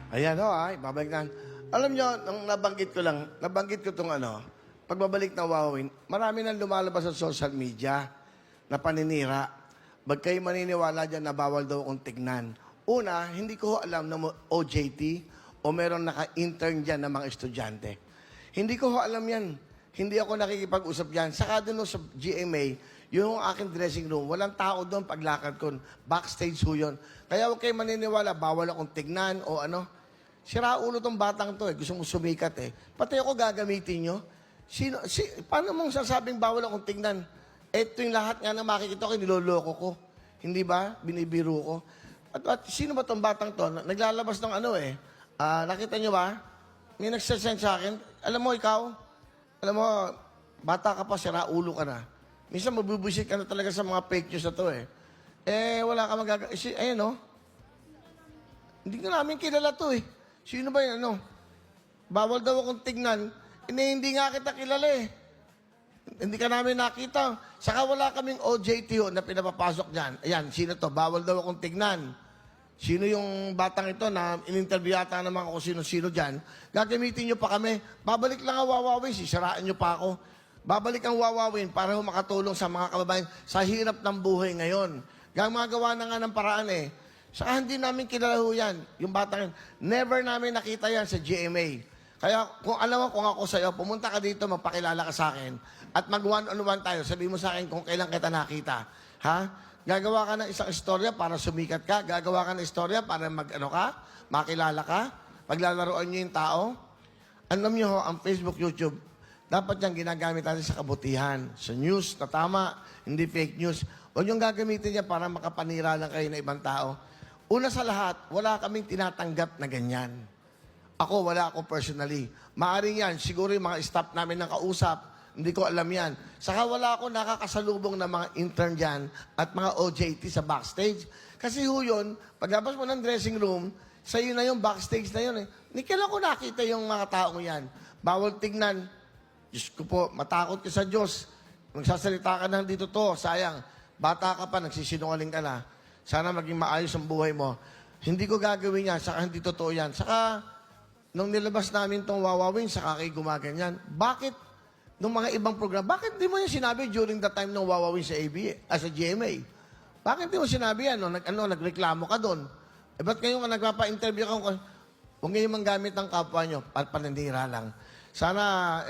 Ayan o, babalik na. Alam nyo, nung nabanggit ko itong pagbabalik ng Wawawin, marami nang lumalabas sa social media na paninira. Ba't kayo maniniwala dyan na bawal daw akong tignan? Una, hindi ko alam na OJT o meron naka-intern dyan ng mga estudyante. Hindi ko alam yan. Hindi ako nakikipag-usap dyan. Saka doon sa GMA, yung aking dressing room, walang tao doon paglakad ko. Backstage ho yun. Kaya huwag kayo maniniwala, bawal akong tignan o ano. Sira ulo tong batang to Gusto mong sumikat Pati ako gagamitin nyo. Paano mong sasabing bawal akong tignan? Ito yung lahat nga na makikita ko, niloloko ko. Hindi ba? Binibiro ko. At sino ba tong batang to? Naglalabas ng nakita nyo ba? May nagsasend sa akin. Alam mo, ikaw, bata ka pa, sira ulo ka na. Minsan mabubusit ka na talaga sa mga fake news na to wala ka magagawa. Ayan Hindi ka namin kilala to Sino ba yun Bawal daw akong tignan. Hindi nga kita kilala Hindi ka namin nakita. Saka wala kaming OJT na pinapapasok dyan. Ayan, sino to? Bawal daw akong tignan. Sino yung batang ito na in-interview yata naman ako sino-sino dyan. Gagamitin nyo pa kami. Babalik lang ang Wawawin. Sisiraan nyo pa ako. Babalik ang Wawawin para makatulong sa mga kababayan sa hirap ng buhay ngayon. Gumagawa na nga ng paraan Saka hindi namin kilala yan. Yung batang yun. Never namin nakita yan sa GMA. Kaya kung alam mo kung ako sa'yo, pumunta ka dito, magpakilala ka sa akin. At mag one-on-one tayo. Sabihin mo sa akin kung kailan kita nakita. Ha? Gagawa ka ng isang istorya para sumikat ka. Gagawa ka ng istorya para makilala ka. Paglalaroan nyo yung tao. Alam nyo ang Facebook, YouTube, dapat yung ginagamit natin sa kabutihan. Sa news na tama, hindi fake news. Huwag yung gagamitin niya para makapanira lang kayo ng ibang tao. Una sa lahat, wala kaming tinatanggap na ganyan. Wala ako personally. Maaring yan, siguro yung mga staff namin ng kausap, hindi ko alam yan. Saka wala ako nakakasalubong na mga intern dyan at mga OJT sa backstage. Kasi yun, paglabas mo ng dressing room, sa'yo na yung backstage na yun Hindi kailan ko nakita yung mga taong yan. Bawal tignan. Diyos ko po, matakot ka sa Diyos. Magsasalita ka na dito sayang. Bata ka pa, nagsisinungaling ka na. Sana maging maayos ang buhay mo. Hindi ko gagawin yan, saka hindi totoo yan. Saka, nung nilabas namin itong Wawawin, saka kayo gumaganyan. Bakit, nung mga ibang program, bakit di mo yung sinabi during the time ng Wawawin sa sa GMA? Bakit di mo sinabi yan? Nagreklamo ka doon. Ba't kayo nga nagpapa-interview ka? Huwag ngayon manggamit ng kapwa nyo, panandira lang. Sana,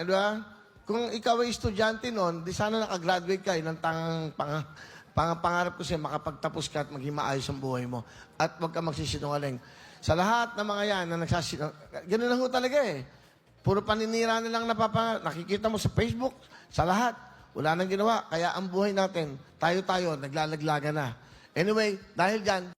kung ikaw ay estudyante noon, di sana nakagraduate ka, ng pangarap ko siya, makapagtapos ka at maging maayos ang buhay mo. At huwag ka magsisinungaling. Sa lahat ng mga yan na nagsasinungaling, ganun lang talaga Puro paninira na lang nakikita mo sa Facebook, sa lahat. Wala nang ginawa. Kaya ang buhay natin, tayo-tayo, naglalaglaga na. Anyway, dahil dyan,